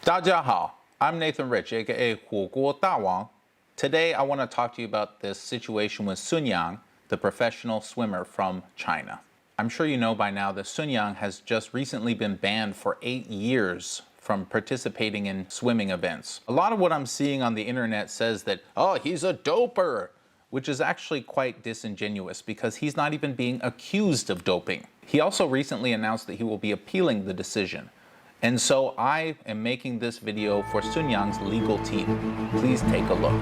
大家好, I'm Nathan Rich, aka 火锅大王. Today I want to talk to you about this situation with Sunyang, the professional swimmer from China. I'm sure you know by now that Sunyang has just recently been banned for 8 years from participating in swimming events. A lot of what I'm seeing on the internet says that, oh, he's a doper, which is actually quite disingenuous because he's not even being accused of doping. He also recently announced that he will be appealing the decision. And so I am making this video for Sunyang's legal team. Please take a look.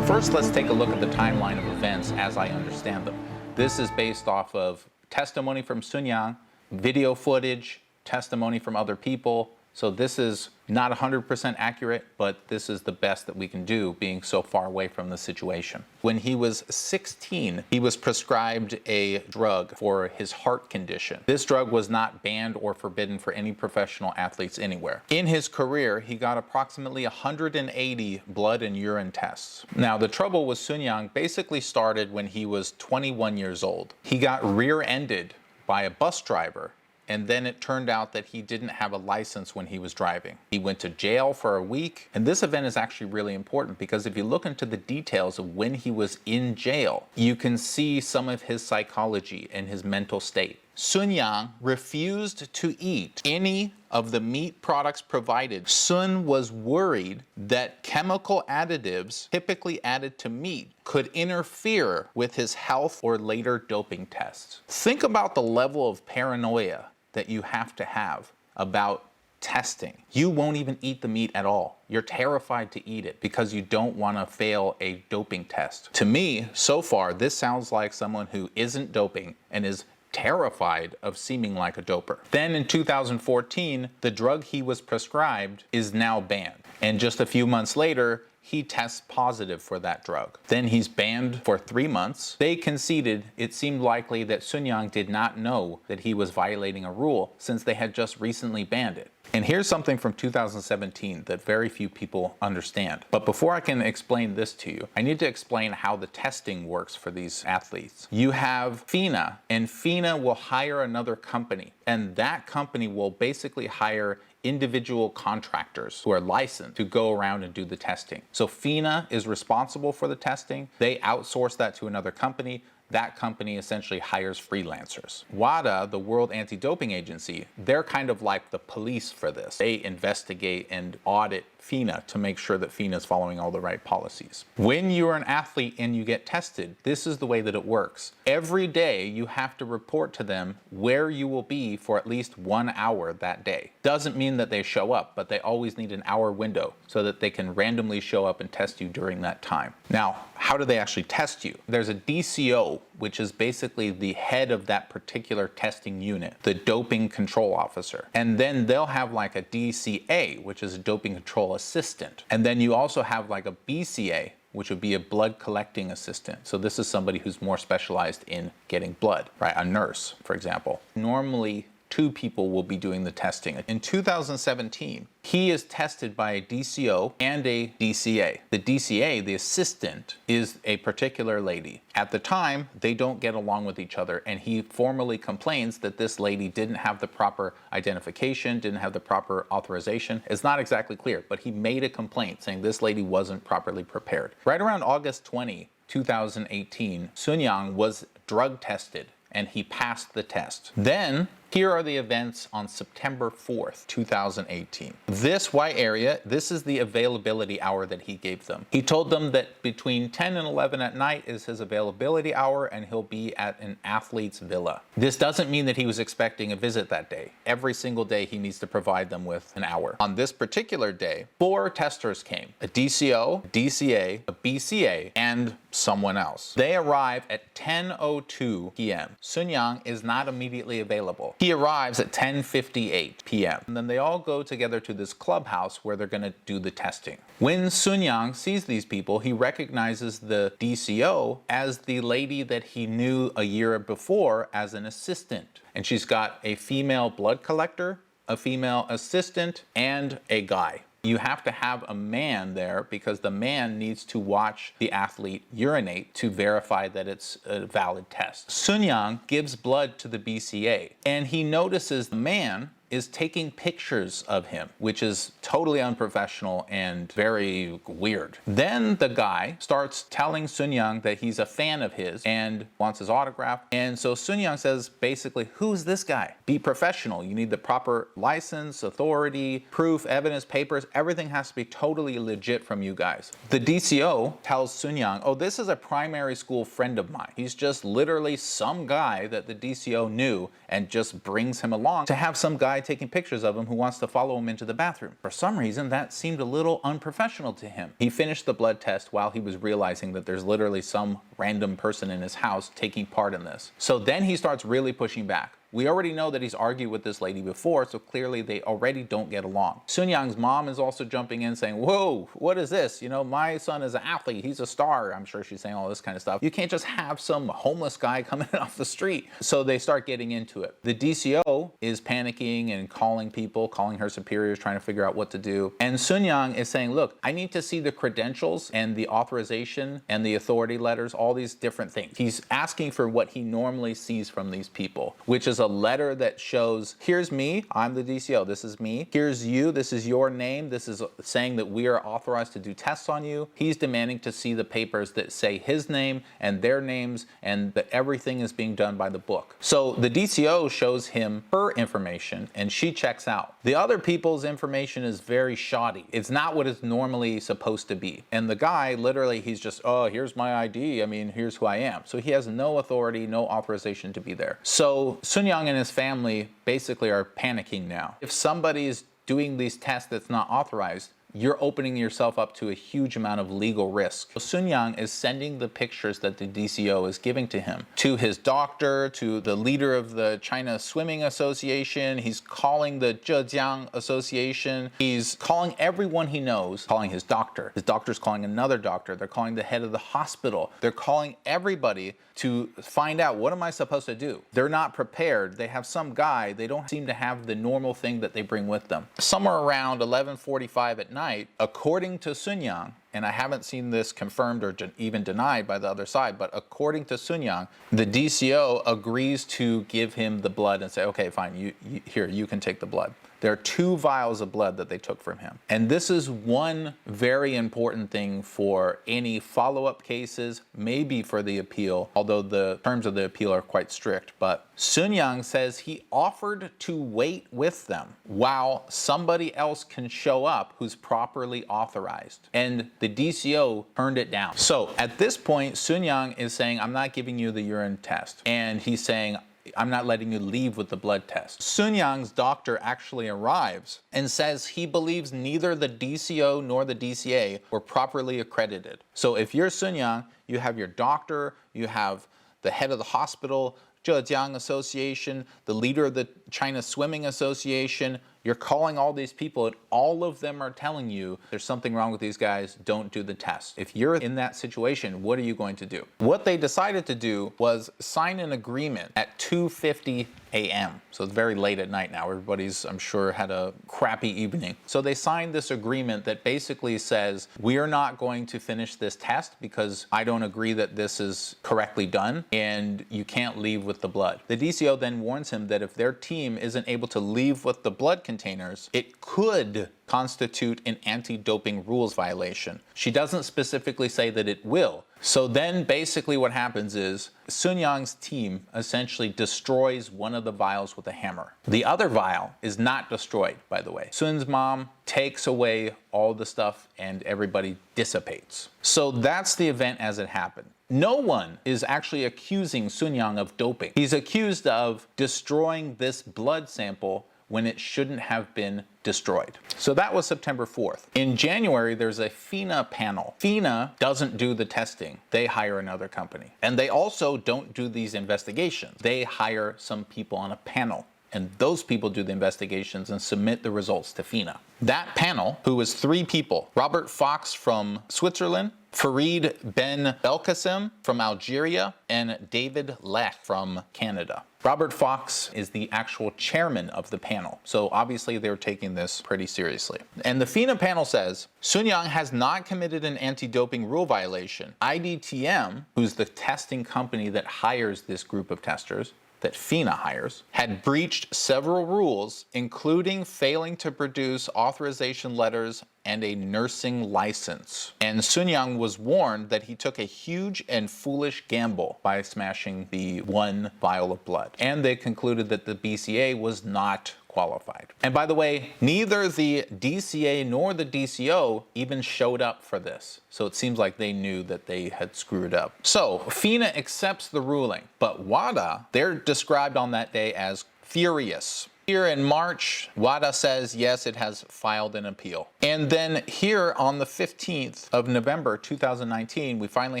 First, let's take a look at the timeline of events as I understand them. This is based off of testimony from Sunyang, video footage, testimony from other people. So this is not 100% accurate, but this is the best that we can do being so far away from the situation. When he was 16, he was prescribed a drug for his heart condition. This drug was not banned or forbidden for any professional athletes anywhere. In his career, he got approximately 180 blood and urine tests. Now, the trouble with Sunyang basically started when he was 21 years old. He got rear-ended by a bus driver, and then it turned out that he didn't have a license when he was driving. He went to jail for a week, and this event is actually really important because if you look into the details of when he was in jail, you can see some of his psychology and his mental state. Sunyang refused to eat any of the meat products provided. Sun was worried that chemical additives typically added to meat could interfere with his health or later doping tests. Think about the level of paranoia that you have to have about testing. You won't even eat the meat at all. You're terrified to eat it because you don't want to fail a doping test. To me, so far, this sounds like someone who isn't doping and is terrified of seeming like a doper. Then in 2014, the drug he was prescribed is now banned. And just a few months later, he tests positive for that drug. Then he's banned for 3 months. They conceded it seemed likely that Sunyang did not know that he was violating a rule since they had just recently banned it. And here's something from 2017 that very few people understand. But before I can explain this to you, I need to explain how the testing works for these athletes. You have FINA, and FINA will hire another company, and that company will basically hire individual contractors who are licensed to go around and do the testing. So FINA is responsible for the testing. They outsource that to another company. That company essentially hires freelancers. WADA, the World Anti-Doping Agency, they're kind of like the police for this. They investigate and audit FINA to make sure that FINA is following all the right policies. When you're an athlete and you get tested, this is the way that it works. Every day you have to report to them where you will be for at least 1 hour that day. Doesn't mean that they show up, but they always need an hour window so that they can randomly show up and test you during that time. Now, how do they actually test you? There's a DCO, which is basically the head of that particular testing unit, the doping control officer. And then they'll have like a DCA, which is a doping control assistant. And then you also have like a BCA, which would be a blood collecting assistant. So this is somebody who's more specialized in getting blood, right? A nurse, for example. Normally, 2 people will be doing the testing. In 2017, he is tested by a DCO and a DCA. The DCA, the assistant, is a particular lady. At the time, they don't get along with each other, and he formally complains that this lady didn't have the proper identification, didn't have the proper authorization. It's not exactly clear, but he made a complaint saying this lady wasn't properly prepared. Right around August 20, 2018, Sunyang was drug tested, and he passed the test. Then, here are the events on September 4th, 2018. This white area, this is the availability hour that he gave them. He told them that between 10 and 11 at night is his availability hour, and he'll be at an athlete's villa. This doesn't mean that he was expecting a visit that day. Every single day he needs to provide them with an hour. On this particular day, 4 testers came, a DCO, a DCA, a BCA, and someone else. They arrive at 10:02 p.m. Sunyang is not immediately available. He arrives at 10:58 p.m. and then they all go together to this clubhouse where they're going to do the testing. When Sunyang sees these people, he recognizes the DCO as the lady that he knew a year before as an assistant. And she's got a female blood collector, a female assistant, and a guy. you have to have a man there because the man needs to watch the athlete urinate to verify that it's a valid test. Sunyang gives blood to the BCA, and he notices the man is taking pictures of him, which is totally unprofessional and very weird. Then the guy starts telling Sunyang that he's a fan of his and wants his autograph. And so Sunyang says, basically, who's this guy? Be professional. You need the proper license, authority, proof, evidence, papers. Everything has to be totally legit from you guys. The DCO tells Sunyang, oh, this is a primary school friend of mine. He's just literally some guy that the DCO knew and just brings him along to have some guy taking pictures of him who wants to follow him into the bathroom. For some reason, that seemed a little unprofessional to him. He finished the blood test while he was realizing that there's literally some random person in his house taking part in this. So then he starts really pushing back. We already know that he's argued with this lady before, so clearly they already don't get along. Sunyang's mom is also jumping in saying, whoa, what is this? You know, my son is an athlete, he's a star. I'm sure she's saying all this kind of stuff. You can't just have some homeless guy coming off the street. So they start getting into it. The DCO is panicking and calling people, calling her superiors, trying to figure out what to do. And Sunyang is saying, look, I need to see the credentials and the authorization and the authority letters, all these different things. He's asking for what he normally sees from these people, which is a letter that shows, here's me, I'm the DCO, this is me. Here's you, this is your name. This is saying that we are authorized to do tests on you. He's demanding to see the papers that say his name and their names and that everything is being done by the book. So the DCO shows him her information and she checks out. The other people's information is very shoddy. It's not what it's normally supposed to be. And the guy, literally, he's just, oh, here's my ID. I mean, here's who I am. So he has no authority, no authorization to be there. So Sunyang and his family basically are panicking now. If somebody is doing these tests that's not authorized, you're opening yourself up to a huge amount of legal risk. So Sunyang is sending the pictures that the DCO is giving to him to his doctor, to the leader of the China Swimming Association. He's calling the Kezhang Association. He's calling everyone he knows, calling his doctor. His doctor's calling another doctor. They're calling the head of the hospital. They're calling everybody to find out, what am I supposed to do? They're not prepared. They have some guy. They don't seem to have the normal thing that they bring with them. Somewhere around 11:45 at night, according to Sunyang, and I haven't seen this confirmed or even denied by the other side, but according to Sunyang, the DCO agrees to give him the blood and say, okay, fine, here, you can take the blood. There are 2 vials of blood that they took from him. And this is one very important thing for any follow-up cases, maybe for the appeal, although the terms of the appeal are quite strict. But Sunyang says he offered to wait with them while somebody else can show up who's properly authorized. And the DCO turned it down. So at this point, Sunyang is saying, I'm not giving you the urine test. And he's saying, I'm not letting you leave with the blood test. Sunyang's doctor actually arrives and says he believes neither the DCO nor the DCA were properly accredited. So if you're Sunyang, you have your doctor, you have the head of the hospital, Zhejiang Association, the leader of the China Swimming Association. You're calling all these people and all of them are telling you there's something wrong with these guys, don't do the test. If you're in that situation, what are you going to do? What they decided to do was sign an agreement at 2:50 a.m. So it's very late at night now. Everybody's, I'm sure, had a crappy evening. So they signed this agreement that basically says, we're not going to finish this test because I don't agree that this is correctly done and you can't leave with the blood. The DCO then warns him that if their team isn't able to leave with the blood containers, it could constitute an anti-doping rules violation. She doesn't specifically say that it will. So then basically what happens is Sunyang's team essentially destroys one of the vials with a hammer. The other vial is not destroyed, by the way. Sun's mom takes away all the stuff and everybody dissipates. So that's the event as it happened. No one is actually accusing Sunyang of doping. He's accused of destroying this blood sample when it shouldn't have been destroyed. So that was September 4th. In January, there's a FINA panel. FINA doesn't do the testing. They hire another company. And they also don't do these investigations. They hire some people on a panel. and those people do the investigations and submit the results to FINA. That panel, who was 3 people, Robert Fox from Switzerland, Farid Ben Belkacem from Algeria, and David Lech from Canada. Robert Fox is the actual chairman of the panel, so obviously they're taking this pretty seriously. And the FINA panel says, Sunyang has not committed an anti-doping rule violation. IDTM, who's the testing company that hires this group of testers, that FINA hires, had breached several rules, including failing to produce authorization letters and a nursing license. And Sunyang was warned that he took a huge and foolish gamble by smashing the 1 vial of blood. And they concluded that the BCA was not qualified. And by the way, neither the DCA nor the DCO even showed up for this. So it seems like they knew that they had screwed up. So FINA accepts the ruling, but WADA, they're described on that day as furious. Here in March, WADA says, yes, it has filed an appeal. And then here on the 15th of November, 2019, we finally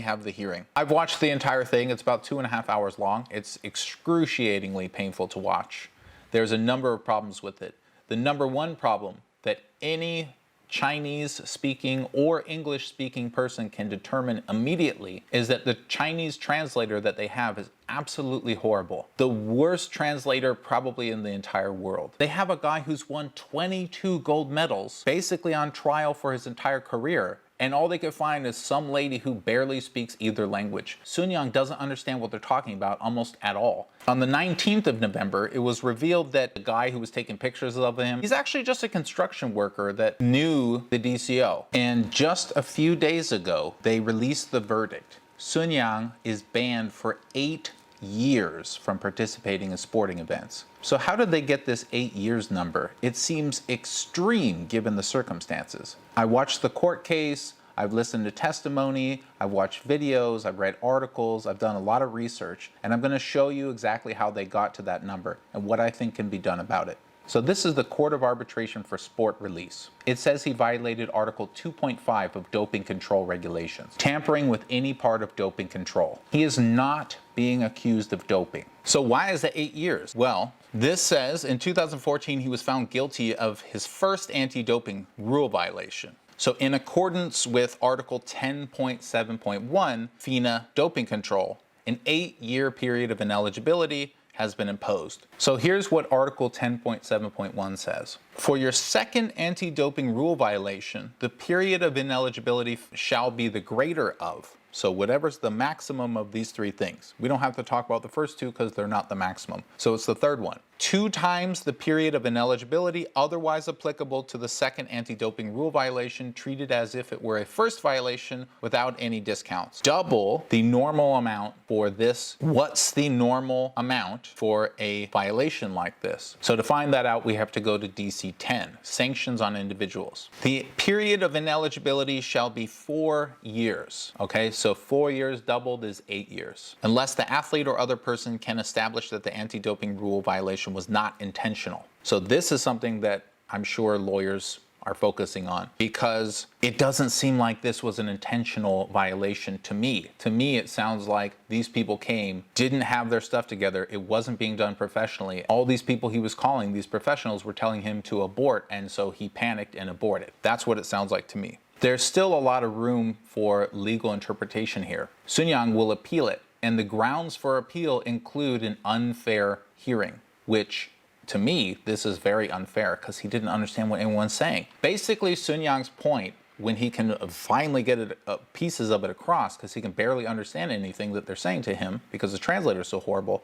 have the hearing. I've watched the entire thing. It's about 2.5 hours long. It's excruciatingly painful to watch. There's a number of problems with it. The number one problem that any Chinese-speaking or English-speaking person can determine immediately is that the Chinese translator that they have is absolutely horrible. The worst translator probably in the entire world. They have a guy who's won 22 gold medals, basically on trial for his entire career, and all they could find is some lady who barely speaks either language. Sunyang doesn't understand what they're talking about almost at all. On the 19th of November, it was revealed that the guy who was taking pictures of him, he's actually just a construction worker that knew the DCO. And just a few days ago, they released the verdict. Sunyang is banned for 8 years from participating in sporting events. So how did they get this 8 years number? It seems extreme given the circumstances. I watched the court case, I've listened to testimony, I've watched videos, I've read articles, I've done a lot of research, and I'm going to show you exactly how they got to that number and what I think can be done about it. So this is the Court of Arbitration for Sport release. It says he violated Article 2.5 of doping control regulations, tampering with any part of doping control. He is not being accused of doping. So why is it 8 years? Well, this says in 2014 he was found guilty of his first anti-doping rule violation. So in accordance with Article 10.7.1 FINA doping control, an 8-year period of ineligibility has been imposed. So here's what Article 10.7.1 says. For your second anti-doping rule violation, the period of ineligibility shall be the greater of. So whatever's the maximum of these 3 things. We don't have to talk about the first 2 because they're not the maximum. So it's the third one. 2 times the period of ineligibility otherwise applicable to the second anti-doping rule violation, treated as if it were a first violation without any discounts. Double the normal amount for this. What's the normal amount for a violation like this? So to find that out, we have to go to DC 10, sanctions on individuals. The period of ineligibility shall be 4 years. Okay, so 4 years doubled is 8 years. Unless the athlete or other person can establish that the anti-doping rule violation was not intentional. So this is something that I'm sure lawyers are focusing on, because it doesn't seem like this was an intentional violation to me. To me, it sounds like these people came, didn't have their stuff together, it wasn't being done professionally. All these people he was calling, these professionals, were telling him to abort, and so he panicked and aborted. That's what it sounds like to me. There's still a lot of room for legal interpretation here. Sunyang will appeal it, and the grounds for appeal include an unfair hearing, which, to me, this is very unfair because he didn't understand what anyone's saying. Basically, Sunyang's point, when he can finally get pieces of it across, because he can barely understand anything that they're saying to him because the translator is so horrible,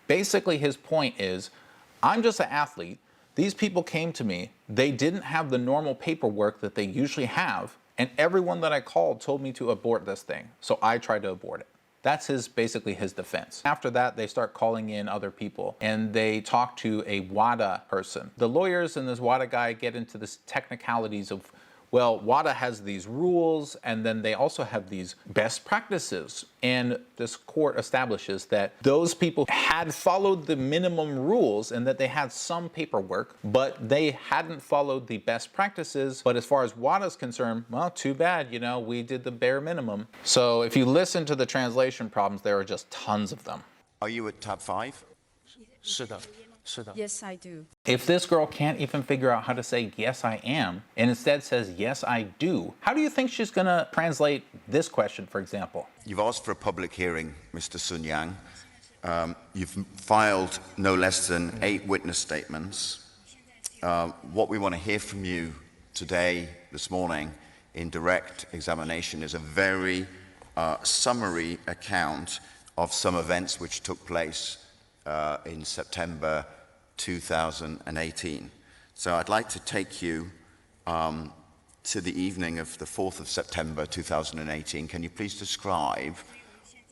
basically his point is, I'm just an athlete. These people came to me. They didn't have the normal paperwork that they usually have, and everyone that I called told me to abort this thing, so I tried to abort it. That's basically his defense. After that, they start calling in other people, and they talk to a WADA person. The lawyers and this WADA guy get into the technicalities of, well, WADA has these rules, and then they also have these best practices. And this court establishes that those people had followed the minimum rules and that they had some paperwork, but they hadn't followed the best practices. But as far as WADA is concerned, well, too bad, you know, we did the bare minimum. So if you listen to the translation problems, there are just tons of them. Are you at tab 5? 是的， Yes, I do. If this girl can't even figure out how to say, yes, I am, and instead says, yes, I do, how do you think she's going to translate this question, for example? You've asked for a public hearing, Mr. Sunyang. You've filed no less than 8 witness statements. What we want to hear from you today, this morning, in direct examination is a very summary account of some events which took place in September 2018. So I'd like to take you to the evening of the 4th of September 2018. Can you please describe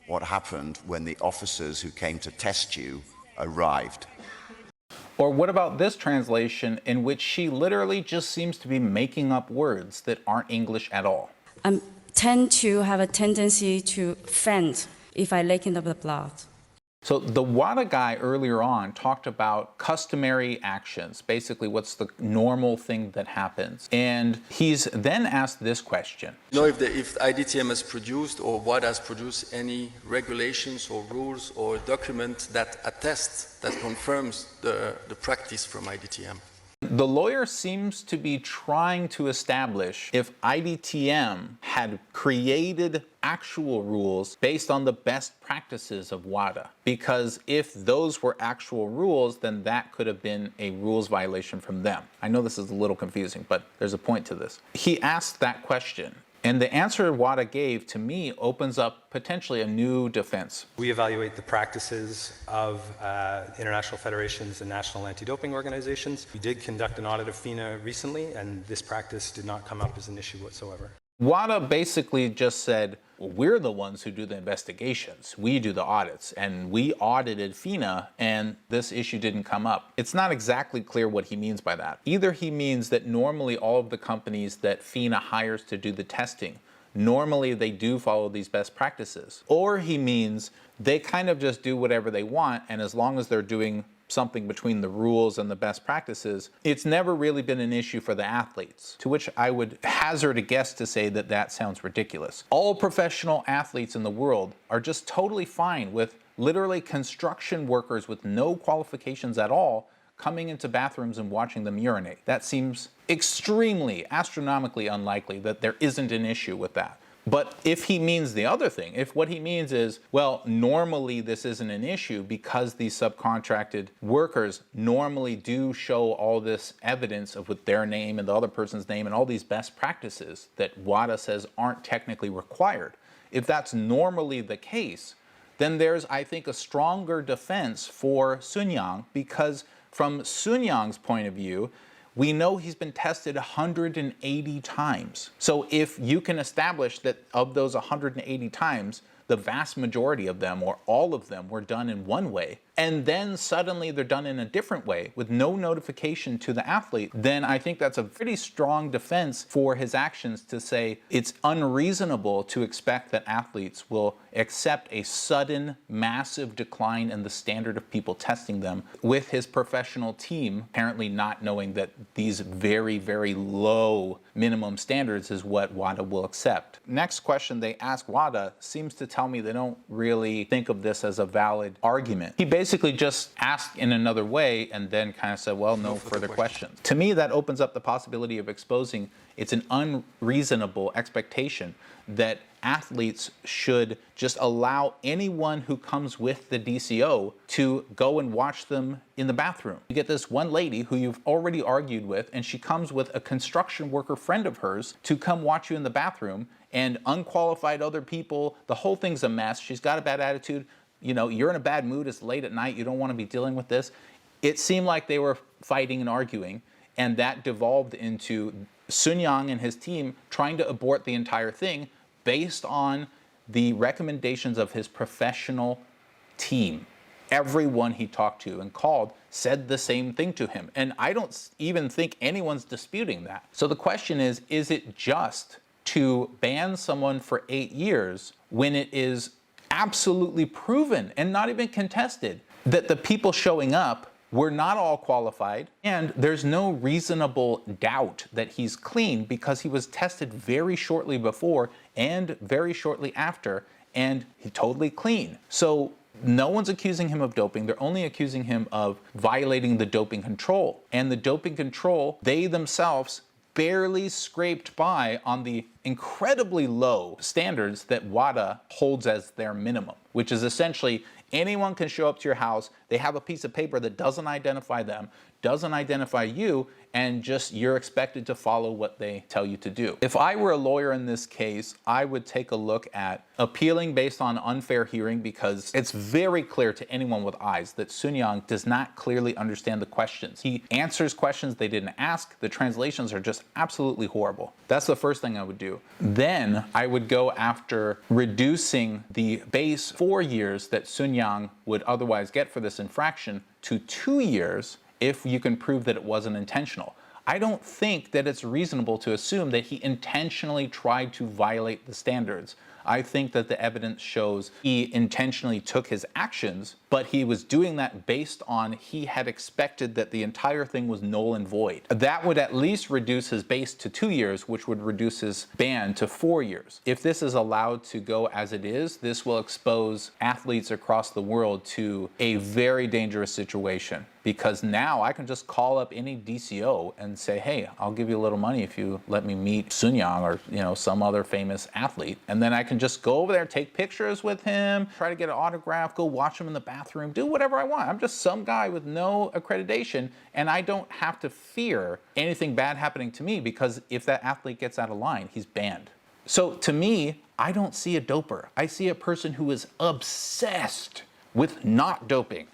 what happened when the officers who came to test you arrived? Or what about this translation in which she literally just seems to be making up words that aren't English at all? I tend to have a tendency to faint if I licken up the blood. So the WADA guy earlier on talked about customary actions, basically what's the normal thing that happens. And he's then asked this question. You know, if IDTM has produced or WADA has produced any regulations or rules or document that attests, that confirms the practice from IDTM. The lawyer seems to be trying to establish if IDTM had created actual rules based on the best practices of WADA. Because if those were actual rules, then that could have been a rules violation from them. I know this is a little confusing, but there's a point to this. He asked that question. And the answer WADA gave, to me, opens up potentially a new defense. We evaluate the practices of international federations and national anti-doping organizations. We did conduct an audit of FINA recently, and this practice did not come up as an issue whatsoever. WADA basically just said, well, we're the ones who do the investigations. We do the audits, and we audited FINA, and this issue didn't come up. It's not exactly clear what he means by that. Either he means that normally all of the companies that FINA hires to do the testing, normally they do follow these best practices. Or he means they kind of just do whatever they want, and as long as they're doing something between the rules and the best practices, it's never really been an issue for the athletes, to which I would hazard a guess to say that that sounds ridiculous. All professional athletes in the world are just totally fine with literally construction workers with no qualifications at all coming into bathrooms and watching them urinate. That seems extremely, astronomically unlikely that there isn't an issue with that. But if he means the other thing, if what he means is, well, normally this isn't an issue because these subcontracted workers normally do show all this evidence of with their name and the other person's name and all these best practices that WADA says aren't technically required. If that's normally the case, then there's, I think, a stronger defense for Sunyang, because from Sunyang's point of view, we know he's been tested 180 times. So if you can establish that of those 180 times, the vast majority of them or all of them were done in one way, and then suddenly they're done in a different way with no notification to the athlete, then I think that's a pretty strong defense for his actions to say it's unreasonable to expect that athletes will accept a sudden, massive decline in the standard of people testing them, with his professional team apparently not knowing that these very, very low minimum standards is what WADA will accept. Next question they ask WADA seems to tell me they don't really think of this as a valid argument. He basically just asked in another way and then kind of said, well, no further questions. To me, that opens up the possibility of exposing it's an unreasonable expectation that athletes should just allow anyone who comes with the DCO to go and watch them in the bathroom. You get this one lady who you've already argued with, and she comes with a construction worker friend of hers to come watch you in the bathroom, and unqualified other people, the whole thing's a mess. She's got a bad attitude. You know, you're in a bad mood, it's late at night, you don't want to be dealing with this. It seemed like they were fighting and arguing, and that devolved into Sunyang and his team trying to abort the entire thing based on the recommendations of his professional team. Everyone he talked to and called said the same thing to him. And I don't even think anyone's disputing that. So the question is it just to ban someone for 8 years when it is absolutely proven and not even contested that the people showing up were not all qualified, and there's no reasonable doubt that he's clean because he was tested very shortly before and very shortly after, and he's totally clean. So No one's accusing him of doping. They're only accusing him of violating the doping control. And the doping control, they themselves barely scraped by on the incredibly low standards that WADA holds as their minimum, which is essentially anyone can show up to your house, they have a piece of paper that doesn't identify them, doesn't identify you, and just you're expected to follow what they tell you to do. If I were a lawyer in this case, I would take a look at appealing based on unfair hearing, because it's very clear to anyone with eyes that Sunyang does not clearly understand the questions. He answers questions they didn't ask. The translations are just absolutely horrible. That's the first thing I would do. Then I would go after reducing the base 4 years that Sunyang would otherwise get for this infraction to 2 years if you can prove that it wasn't intentional. I don't think that it's reasonable to assume that he intentionally tried to violate the standards. I think that the evidence shows he intentionally took his actions, but he was doing that based on he had expected that the entire thing was null and void. That would at least reduce his base to 2 years, which would reduce his ban to 4 years. If this is allowed to go as it is, this will expose athletes across the world to a very dangerous situation. Because now I can just call up any DCO and say, hey, I'll give you a little money if you let me meet Sunyang or some other famous athlete. And then I can just go over there, take pictures with him, try to get an autograph, go watch him in the bathroom, do whatever I want. I'm just some guy with no accreditation, and I don't have to fear anything bad happening to me, because if that athlete gets out of line, he's banned. So to me, I don't see a doper. I see a person who is obsessed with not doping.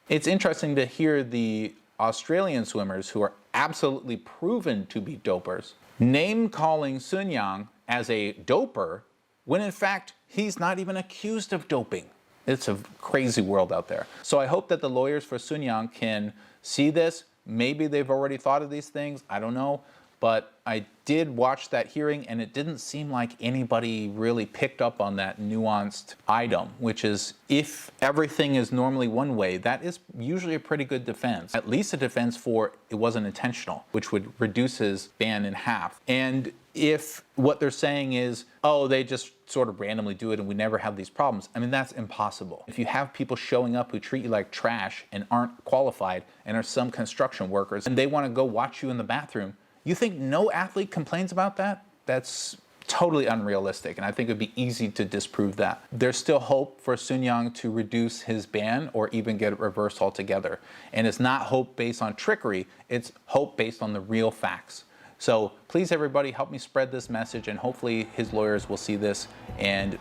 It's interesting to hear the Australian swimmers who are absolutely proven to be dopers name-calling Sunyang as a doper when in fact he's not even accused of doping. It's a crazy world out there. So I hope that the lawyers for Sunyang can see this. Maybe they've already thought of these things, I don't know. But I did watch that hearing, and it didn't seem like anybody really picked up on that nuanced item, which is if everything is normally one way, that is usually a pretty good defense. At least a defense for it wasn't intentional, which would reduce his ban in half. And if what they're saying is, oh, they just sort of randomly do it and we never have these problems, I mean, that's impossible. If you have people showing up who treat you like trash and aren't qualified and are some construction workers, and they want to go watch you in the bathroom, you think no athlete complains about that? That's totally unrealistic, and I think it would be easy to disprove that. There's still hope for Sunyang to reduce his ban or even get it reversed altogether. And it's not hope based on trickery, it's hope based on the real facts. So please, everybody, help me spread this message, and hopefully his lawyers will see this, and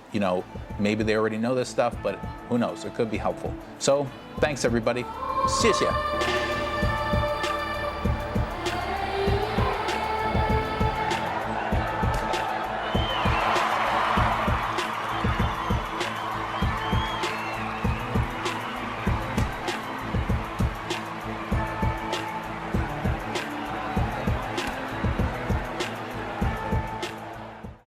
maybe they already know this stuff, but who knows, it could be helpful. So thanks, everybody. 谢谢.